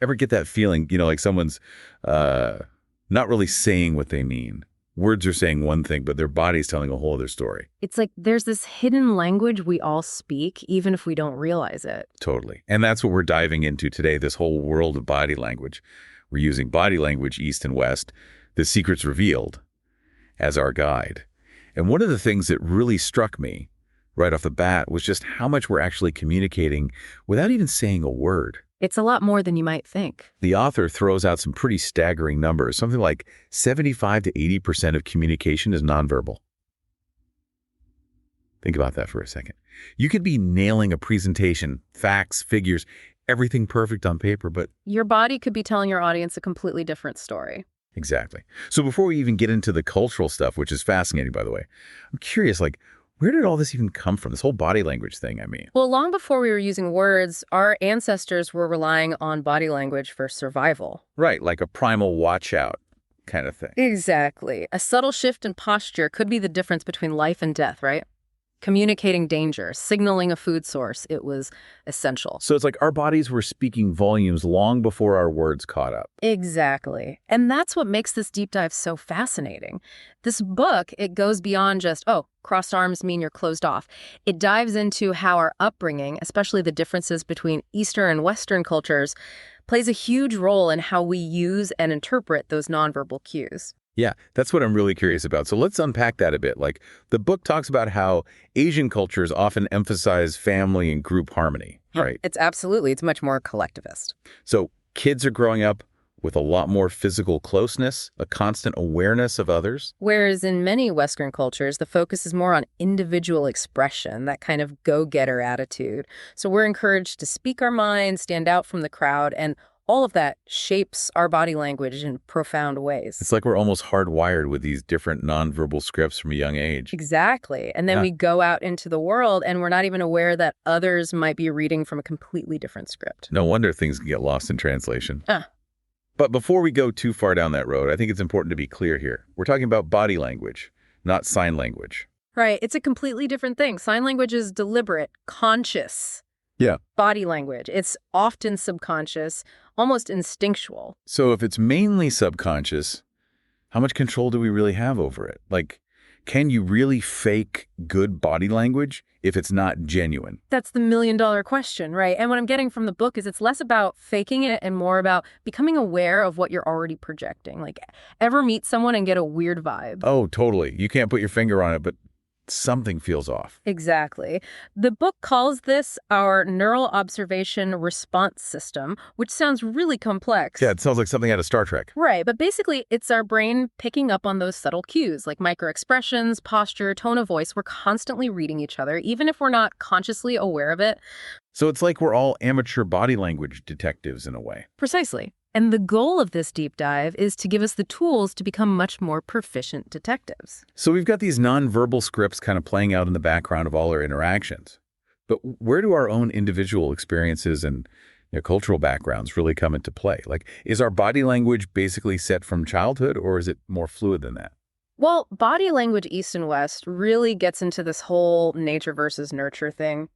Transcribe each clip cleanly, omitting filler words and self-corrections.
Ever get that feeling, like someone's not really saying what they mean? Words are saying one thing, but their body's telling a whole other story. It's like there's this hidden language we all speak, even if we don't realize it. Totally. And that's what we're diving into today, this whole world of body language. We're using body language, East and West, the secrets revealed, as our guide. And one of the things that really struck me right off the bat was just how much we're actually communicating without even saying a word. It's a lot more than you might think. The author throws out some pretty staggering numbers, something like 75 to 80% of communication is nonverbal. Think about that for a second. You could be nailing a presentation, facts, figures, everything perfect on paper, but your body could be telling your audience a completely different story. Exactly. So before we even get into the cultural stuff, which is fascinating, by the way, I'm curious, where did all this even come from? This whole body language thing, I mean. Well, long before we were using words, our ancestors were relying on body language for survival. Right, like a primal watch out kind of thing. Exactly. A subtle shift in posture could be the difference between life and death, right? Communicating danger, signaling a food source, it was essential. So it's like our bodies were speaking volumes long before our words caught up. Exactly. And that's what makes this deep dive so fascinating. This book, it goes beyond just, crossed arms mean you're closed off. It dives into how our upbringing, especially the differences between Eastern and Western cultures, plays a huge role in how we use and interpret those nonverbal cues. Yeah, that's what I'm really curious about. So let's unpack that a bit. The book talks about how Asian cultures often emphasize family and group harmony, right? It's much more collectivist. So kids are growing up with a lot more physical closeness, a constant awareness of others. Whereas in many Western cultures, the focus is more on individual expression, that kind of go-getter attitude. So we're encouraged to speak our minds, stand out from the crowd, and all of that shapes our body language in profound ways. It's like we're almost hardwired with these different nonverbal scripts from a young age. Exactly. And then we go out into the world and we're not even aware that others might be reading from a completely different script. No wonder things can get lost in translation. But before we go too far down that road, I think it's important to be clear here. We're talking about body language, not sign language. Right. It's a completely different thing. Sign language is deliberate, conscious. Yeah. Body language. It's often subconscious, almost instinctual. So if it's mainly subconscious, how much control do we really have over it? Can you really fake good body language if it's not genuine? That's the million-dollar question, right? And what I'm getting from the book is it's less about faking it and more about becoming aware of what you're already projecting. Ever meet someone and get a weird vibe? Oh, totally. You can't put your finger on it, but something feels off. Exactly. The book calls this our neural observation response system, which sounds really complex. Yeah, it sounds like something out of Star Trek. Right, but basically it's our brain picking up on those subtle cues, like microexpressions, posture, tone of voice. We're constantly reading each other, even if we're not consciously aware of it. So it's like we're all amateur body language detectives in a way. Precisely. And the goal of this deep dive is to give us the tools to become much more proficient detectives. So we've got these nonverbal scripts kind of playing out in the background of all our interactions. But where do our own individual experiences and cultural backgrounds really come into play? Is our body language basically set from childhood, or is it more fluid than that? Well, body language East and West really gets into this whole nature versus nurture thing.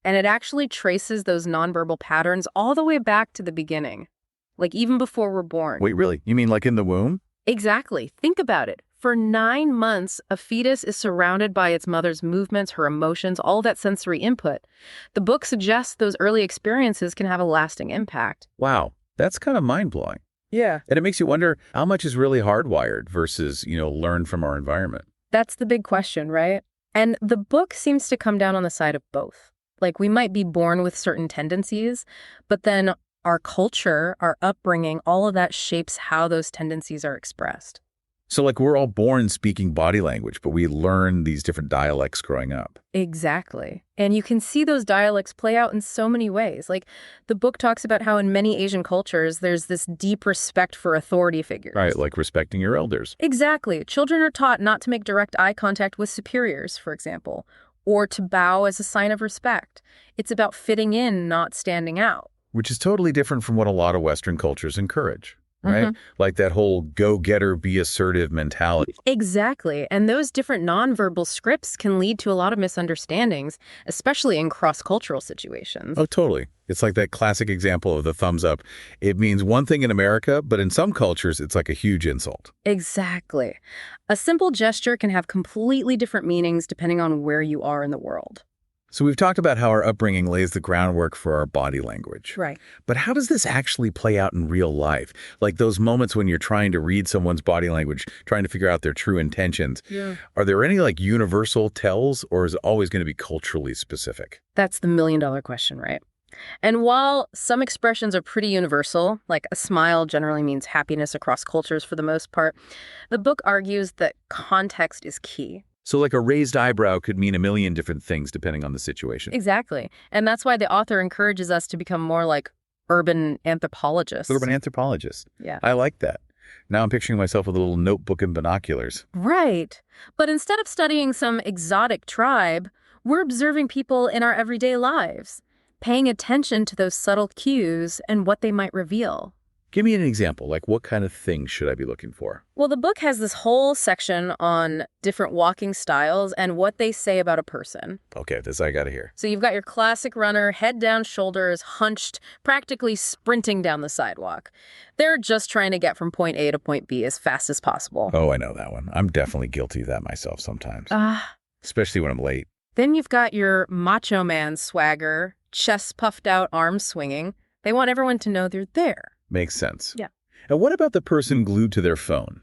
And it actually traces those nonverbal patterns all the way back to the beginning. Even before we're born. Wait, really? You mean in the womb? Exactly. Think about it. For 9 months, a fetus is surrounded by its mother's movements, her emotions, all that sensory input. The book suggests those early experiences can have a lasting impact. Wow, that's kind of mind-blowing. Yeah. And it makes you wonder how much is really hardwired versus, learned from our environment. That's the big question, right? And the book seems to come down on the side of both. We might be born with certain tendencies, but then our culture, our upbringing, all of that shapes how those tendencies are expressed. So we're all born speaking body language, but we learn these different dialects growing up. Exactly. And you can see those dialects play out in so many ways. The book talks about how in many Asian cultures, there's this deep respect for authority figures. Right, like respecting your elders. Exactly. Children are taught not to make direct eye contact with superiors, for example, or to bow as a sign of respect. It's about fitting in, not standing out. Which is totally different from what a lot of Western cultures encourage. right? Like that whole go-getter, be assertive mentality. Exactly. And those different nonverbal scripts can lead to a lot of misunderstandings, especially in cross-cultural situations. Oh, totally. It's like that classic example of the thumbs up. It means one thing in America, but in some cultures, it's like a huge insult. Exactly. A simple gesture can have completely different meanings depending on where you are in the world. So we've talked about how our upbringing lays the groundwork for our body language. Right. But how does this actually play out in real life? Like those moments when you're trying to read someone's body language, trying to figure out their true intentions. Yeah. Are there any like universal tells, or is it always going to be culturally specific? That's the million-dollar question, right? And while some expressions are pretty universal, like a smile generally means happiness across cultures for the most part, the book argues that context is key. So like a raised eyebrow could mean a million different things depending on the situation. Exactly. And that's why the author encourages us to become more like urban anthropologists. Urban anthropologist. Yeah. I like that. Now I'm picturing myself with a little notebook and binoculars. Right. But instead of studying some exotic tribe, we're observing people in our everyday lives, paying attention to those subtle cues and what they might reveal. Give me an example, like what kind of things should I be looking for? Well, the book has this whole section on different walking styles and what they say about a person. Okay, this I gotta hear. So you've got your classic runner, head down, shoulders hunched, practically sprinting down the sidewalk. They're just trying to get from point A to point B as fast as possible. Oh, I know that one. I'm definitely guilty of that myself sometimes. Especially when I'm late. Then you've got your macho man swagger, chest puffed out, arms swinging. They want everyone to know they're there. Makes sense. Yeah. And what about the person glued to their phone?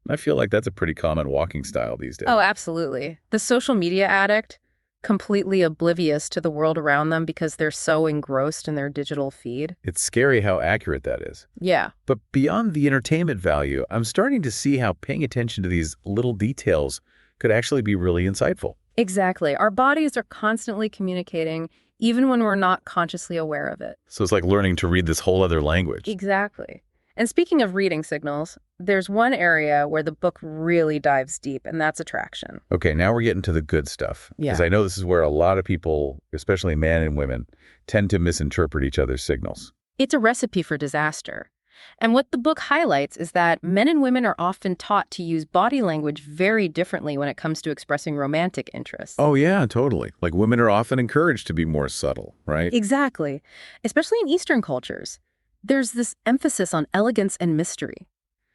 I feel like that's a pretty common walking style these days. Oh, absolutely. The social media addict, completely oblivious to the world around them because they're so engrossed in their digital feed. It's scary how accurate that is. Yeah. But beyond the entertainment value, I'm starting to see how paying attention to these little details could actually be really insightful. Exactly. Our bodies are constantly communicating, even when we're not consciously aware of it. So it's like learning to read this whole other language. Exactly. And speaking of reading signals, there's one area where the book really dives deep, and that's attraction. Okay, now we're getting to the good stuff. Yeah. Because I know this is where a lot of people, especially men and women, tend to misinterpret each other's signals. It's a recipe for disaster. And what the book highlights is that men and women are often taught to use body language very differently when it comes to expressing romantic interests. Oh, yeah, totally. Like women are often encouraged to be more subtle, right? Exactly. Especially in Eastern cultures. There's this emphasis on elegance and mystery.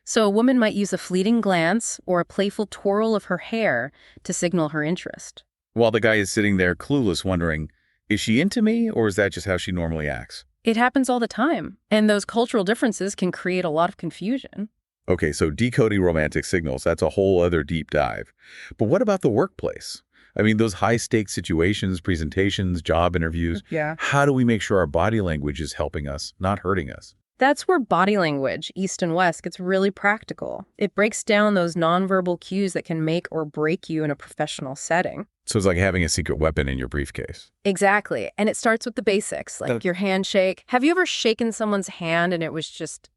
So a woman might use a fleeting glance or a playful twirl of her hair to signal her interest. While the guy is sitting there clueless wondering, is she into me or is that just how she normally acts? It happens all the time, and those cultural differences can create a lot of confusion. Okay, so decoding romantic signals, that's a whole other deep dive. But what about the workplace? I mean, those high-stakes situations, presentations, job interviews. Yeah. How do we make sure our body language is helping us, not hurting us? That's where body language, East and West, gets really practical. It breaks down those nonverbal cues that can make or break you in a professional setting. So it's like having a secret weapon in your briefcase. Exactly. And it starts with the basics, like your handshake. Have you ever shaken someone's hand and it was just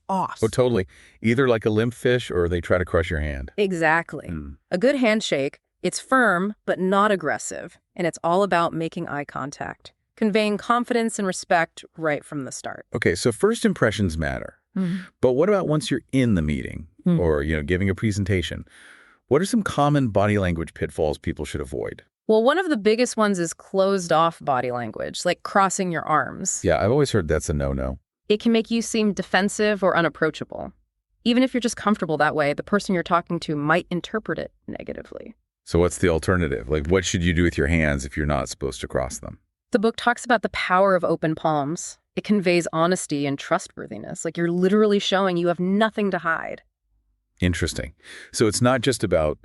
off? Oh, totally. Either like a limp fish or they try to crush your hand. Exactly. A good handshake, it's firm but not aggressive, and it's all about making eye contact, conveying confidence and respect right from the start. Okay, so first impressions matter. But what about once you're in the meeting or, giving a presentation? What are some common body language pitfalls people should avoid? Well, one of the biggest ones is closed-off body language, like crossing your arms. Yeah, I've always heard that's a no-no. It can make you seem defensive or unapproachable. Even if you're just comfortable that way, the person you're talking to might interpret it negatively. So what's the alternative? Like, what should you do with your hands if you're not supposed to cross them? The book talks about the power of open palms. It conveys honesty and trustworthiness, like you're literally showing you have nothing to hide. Interesting. So it's not just about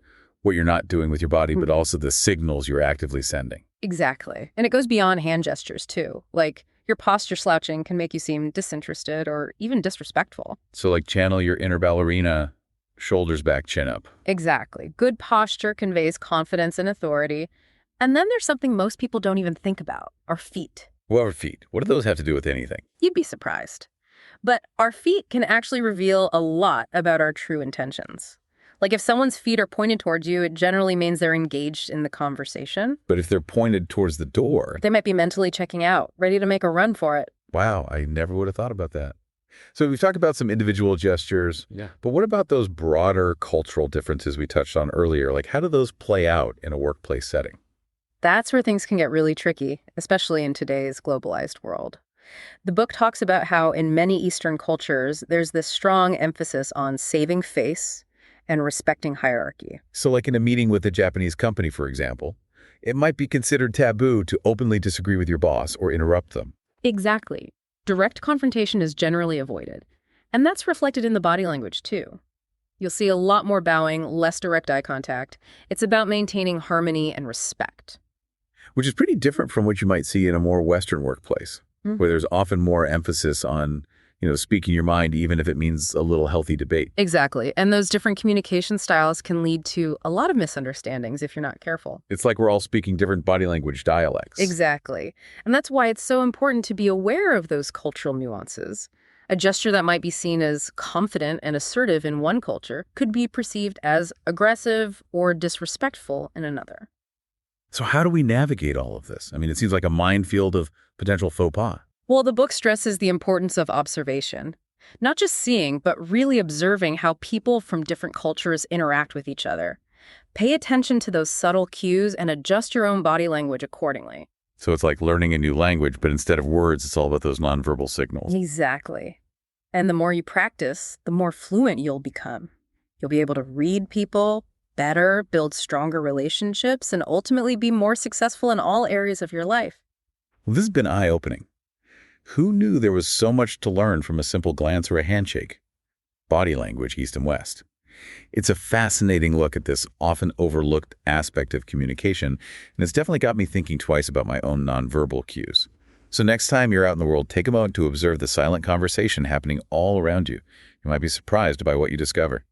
what you're not doing with your body, but also the signals you're actively sending. Exactly. And it goes beyond hand gestures, too. Like, your posture slouching can make you seem disinterested or even disrespectful. So like channel your inner ballerina, shoulders back, chin up. Exactly. Good posture conveys confidence and authority. And then there's something most people don't even think about, our feet. Well, our feet. What do those have to do with anything? You'd be surprised. But our feet can actually reveal a lot about our true intentions. Like if someone's feet are pointed towards you, it generally means they're engaged in the conversation. But if they're pointed towards the door... They might be mentally checking out, ready to make a run for it. Wow, I never would have thought about that. So we've talked about some individual gestures, Yeah. but what about those broader cultural differences we touched on earlier? Like, how do those play out in a workplace setting? That's where things can get really tricky, especially in today's globalized world. The book talks about how in many Eastern cultures, there's this strong emphasis on saving face and respecting hierarchy. So like in a meeting with a Japanese company, for example, it might be considered taboo to openly disagree with your boss or interrupt them. Exactly. Direct confrontation is generally avoided. And that's reflected in the body language, too. You'll see a lot more bowing, less direct eye contact. It's about maintaining harmony and respect. Which is pretty different from what you might see in a more Western workplace, Mhm. where there's often more emphasis on, speaking your mind, even if it means a little healthy debate. Exactly. And those different communication styles can lead to a lot of misunderstandings if you're not careful. It's like we're all speaking different body language dialects. Exactly. And that's why it's so important to be aware of those cultural nuances. A gesture that might be seen as confident and assertive in one culture could be perceived as aggressive or disrespectful in another. So how do we navigate all of this? I mean, it seems like a minefield of potential faux pas. Well, the book stresses the importance of observation. Not just seeing, but really observing how people from different cultures interact with each other. Pay attention to those subtle cues and adjust your own body language accordingly. So it's like learning a new language, but instead of words, it's all about those nonverbal signals. Exactly. And the more you practice, the more fluent you'll become. You'll be able to read people better, build stronger relationships, and ultimately be more successful in all areas of your life. Well, this has been eye-opening. Who knew there was so much to learn from a simple glance or a handshake? Body language, East and West. It's a fascinating look at this often overlooked aspect of communication, and it's definitely got me thinking twice about my own nonverbal cues. So next time you're out in the world, take a moment to observe the silent conversation happening all around you. You might be surprised by what you discover.